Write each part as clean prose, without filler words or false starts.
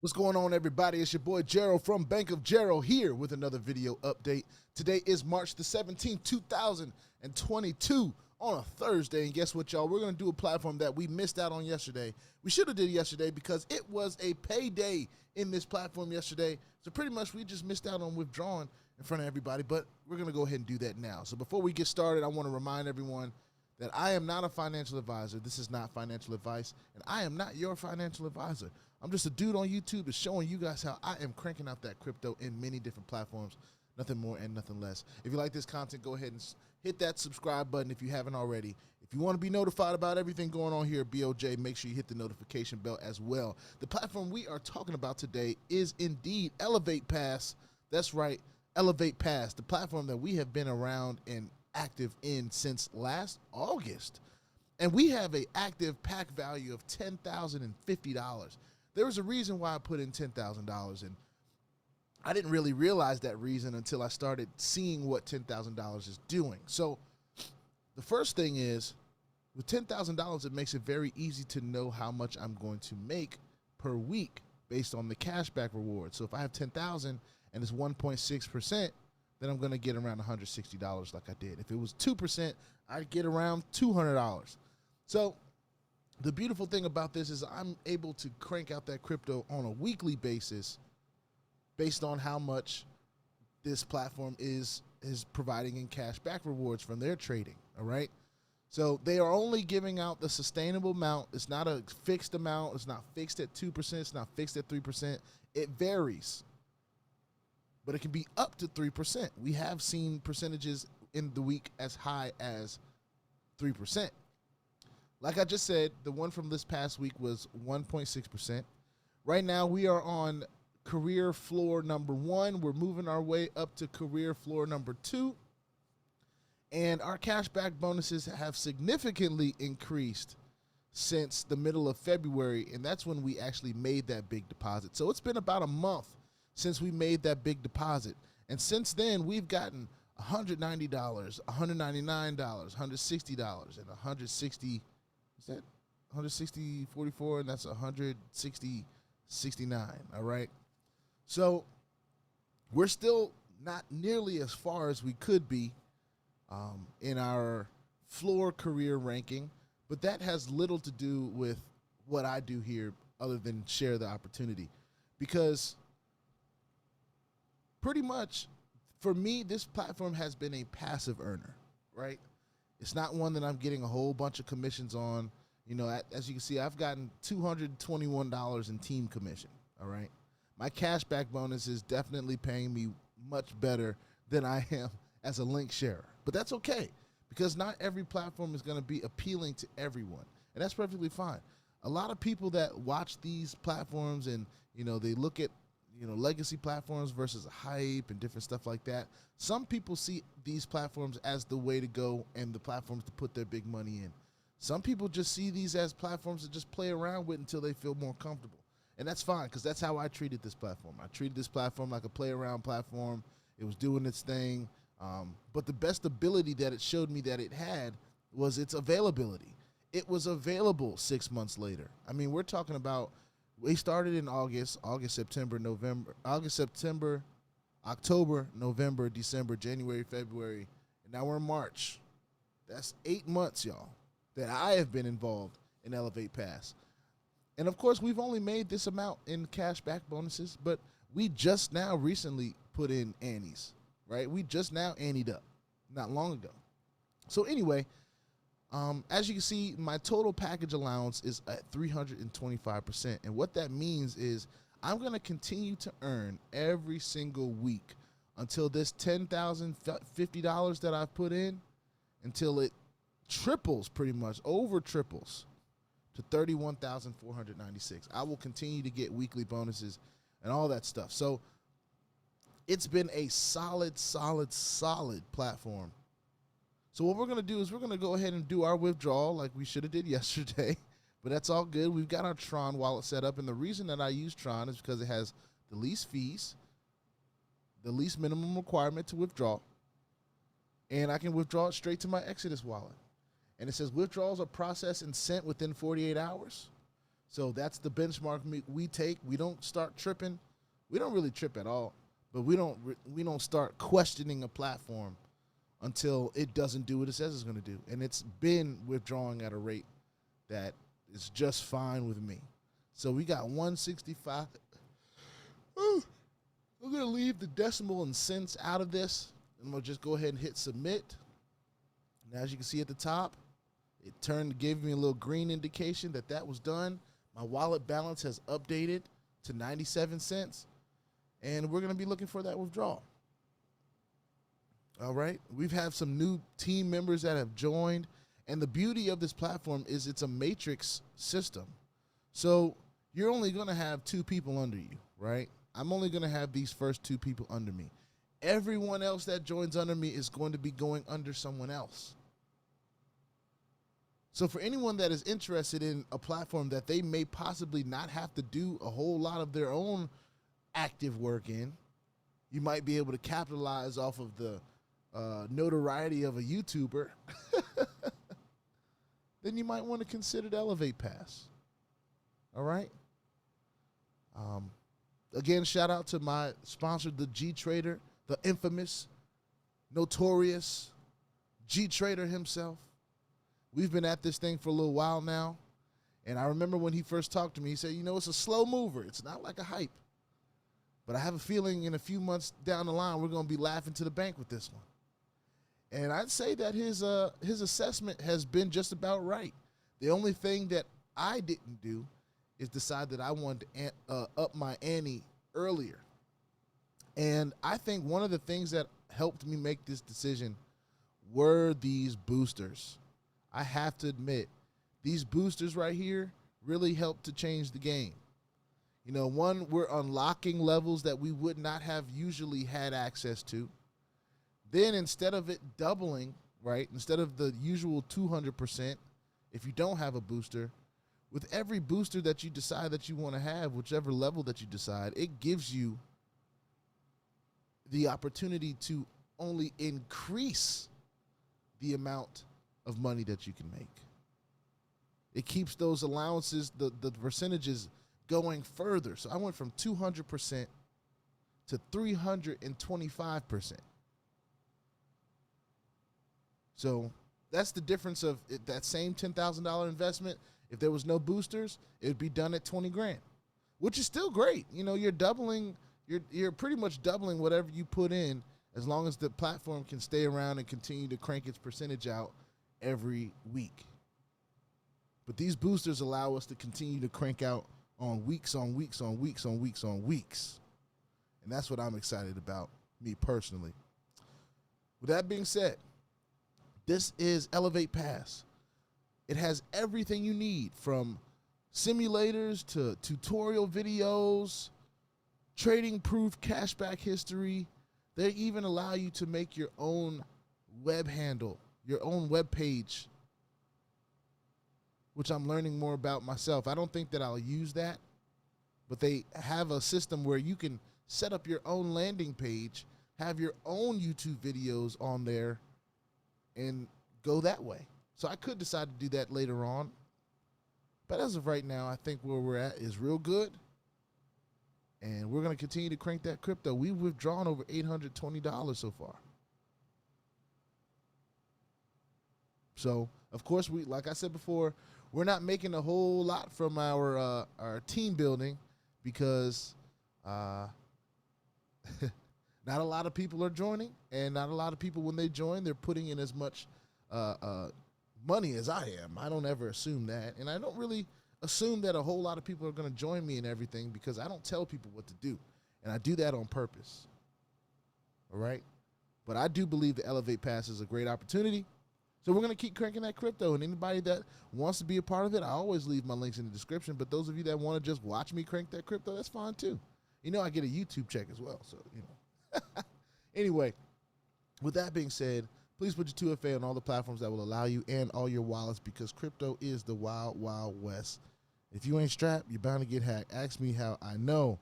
What's going on, everybody? It's your boy Gerald from Bank of Gerald here with another video update. Today is March the 17th, 2022 on a Thursday. And guess what, y'all? We're going to do a platform that we missed out on yesterday. We should have did yesterday because it was a payday in this platform yesterday. So pretty much we just missed out on withdrawing in front of everybody, but we're going to go ahead and do that now. So before we get started, I want to remind everyone that I am not a financial advisor. This is not financial advice, and I am not your financial advisor. I'm just a dude on YouTube that's showing you guys how I am cranking out that crypto in many different platforms, nothing more and nothing less. If you like this content, go ahead and hit that subscribe button if you haven't already. If you want to be notified about everything going on here at BOJ, make sure you hit the notification bell as well. The platform we are talking about today is indeed Elevatepass. That's right, Elevatepass, the platform that we have been around and active in since last August. And we have an active pack value of $10,050. There was a reason why I put in $10,000, and I didn't really realize that reason until I started seeing what $10,000 is doing. So the first thing is, with $10,000, it makes it very easy to know how much I'm going to make per week based on the cashback reward. So if I have $10,000 and it's 1.6%, then I'm going to get around $160 like I did. If it was 2%, I'd get around $200. So the beautiful thing about this is I'm able to crank out that crypto on a weekly basis based on how much this platform is providing in cash back rewards from their trading, all right? So they are only giving out the sustainable amount. It's not a fixed amount. It's not fixed at 2%. It's not fixed at 3%. It varies, but it can be up to 3%. We have seen percentages in the week as high as 3%. Like I just said, the one from this past week was 1.6%. Right now, we are on career floor number 1. We're moving our way up to career floor number 2. And our cashback bonuses have significantly increased since the middle of February, and that's when we actually made that big deposit. So it's been about a month since we made that big deposit. And since then, we've gotten $190, $199, $160, and $160. Is that 160.44? And that's 160.69. All right. So we're still not nearly as far as we could be in our floor career ranking, but that has little to do with what I do here other than share the opportunity, because pretty much for me, this platform has been a passive earner, right? It's not one that I'm getting a whole bunch of commissions on. You know, as you can see, I've gotten $221 in team commission, all right? My cashback bonus is definitely paying me much better than I am as a link sharer. But that's okay, because not every platform is going to be appealing to everyone, and that's perfectly fine. A lot of people that watch these platforms and, you know, they look at, you know, legacy platforms versus a hype and different stuff like that. Some people see these platforms as the way to go and the platforms to put their big money in. Some people just see these as platforms to just play around with until they feel more comfortable. And that's fine, because that's how I treated this platform. I treated this platform like a play around platform. It was doing its thing. But the best ability that it showed me that it had was its availability. It was available 6 months later. I mean, we're talking about, we started in August, September, October, November, December, January, February, and now we're in March. That's 8 months, y'all, that I have been involved in Elevatepass. And of course, we've only made this amount in cashback bonuses, but we just now recently put in annies, right? We just now annied up not long ago. So anyway, as you can see, my total package allowance is at 325%. And what that means is I'm going to continue to earn every single week until this $10,050 that I've put in, until it triples, pretty much over triples to $31,496. I will continue to get weekly bonuses and all that stuff. So it's been a solid platform. So what we're going to do is we're going to go ahead and do our withdrawal like we should have did yesterday, but that's all good. We've got our Tron wallet set up, and the reason that I use Tron is because it has the least fees, the least minimum requirement to withdraw, and I can withdraw it straight to my Exodus wallet. And it says withdrawals are processed and sent within 48 hours. So that's the benchmark we take. We don't start tripping. We don't really trip at all, but we don't start questioning a platform until it doesn't do what it says it's going to do. And it's been withdrawing at a rate that is just fine with me. So we got 165. We're going to leave the decimal and cents out of this, and we'll just go ahead and hit submit. And as you can see at the top, it gave me a little green indication that was done. My wallet balance has updated to 97 cents, and we're going to be looking for that withdrawal. All right. We've had some new team members that have joined, and the beauty of this platform is it's a matrix system. So you're only going to have 2 people under you, right? I'm only going to have these first 2 people under me. Everyone else that joins under me is going to be going under someone else. So for anyone that is interested in a platform that they may possibly not have to do a whole lot of their own active work in, you might be able to capitalize off of the notoriety of a YouTuber, then you might want to consider the Elevatepass. All right? Again, shout out to my sponsor, the G Trader, the infamous, notorious G Trader himself. We've been at this thing for a little while now, and I remember when he first talked to me, he said, it's a slow mover. It's not like a hype. But I have a feeling in a few months down the line, we're going to be laughing to the bank with this one. And I'd say that his assessment has been just about right. The only thing that I didn't do is decide that I wanted to up my ante earlier. And I think one of the things that helped me make this decision were these boosters. I have to admit, these boosters right here really helped to change the game. One, we're unlocking levels that we would not have usually had access to. Then instead of it doubling, right, instead of the usual 200%, if you don't have a booster, with every booster that you decide that you want to have, whichever level that you decide, it gives you the opportunity to only increase the amount of money that you can make. It keeps those allowances, the percentages going further. So I went from 200% to 325%. So that's the difference of that same $10,000 investment. If there was no boosters, it would be done at 20 grand, which is still great. You're doubling, you're pretty much doubling whatever you put in, as long as the platform can stay around and continue to crank its percentage out every week. But these boosters allow us to continue to crank out on weeks on weeks on weeks on weeks on weeks. And that's what I'm excited about, me personally. With that being said, this is Elevatepass. It has everything you need, from simulators to tutorial videos, trading proof cashback history. They even allow you to make your own web handle, your own web page, which I'm learning more about myself. I don't think that I'll use that, but they have a system where you can set up your own landing page, have your own YouTube videos on there, and go that way. So I could decide to do that later on. But as of right now, I think where we're at is real good. And we're going to continue to crank that crypto. We've withdrawn over $820 so far. So, of course, like I said before, we're not making a whole lot from our team building because not a lot of people are joining, and not a lot of people, when they join, they're putting in as much money as I am. I don't ever assume that, and I don't really assume that a whole lot of people are going to join me in everything, because I don't tell people what to do, and I do that on purpose. All right? But I do believe the Elevatepass is a great opportunity. So we're going to keep cranking that crypto, and anybody that wants to be a part of it, I always leave my links in the description. But those of you that want to just watch me crank that crypto, that's fine too. I get a YouTube check as well. So, Anyway, with that being said, please put your 2FA on all the platforms that will allow you, and all your wallets, because crypto is the wild, wild west. If you ain't strapped, you're bound to get hacked. Ask me how I know.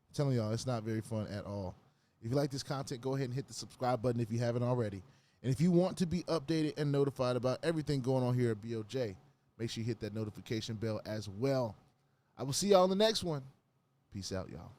I'm telling y'all, it's not very fun at all. If you like this content, go ahead and hit the subscribe button if you haven't already. And if you want to be updated and notified about everything going on here at BOJ, make sure you hit that notification bell as well. I will see y'all on the next one. Peace out, y'all.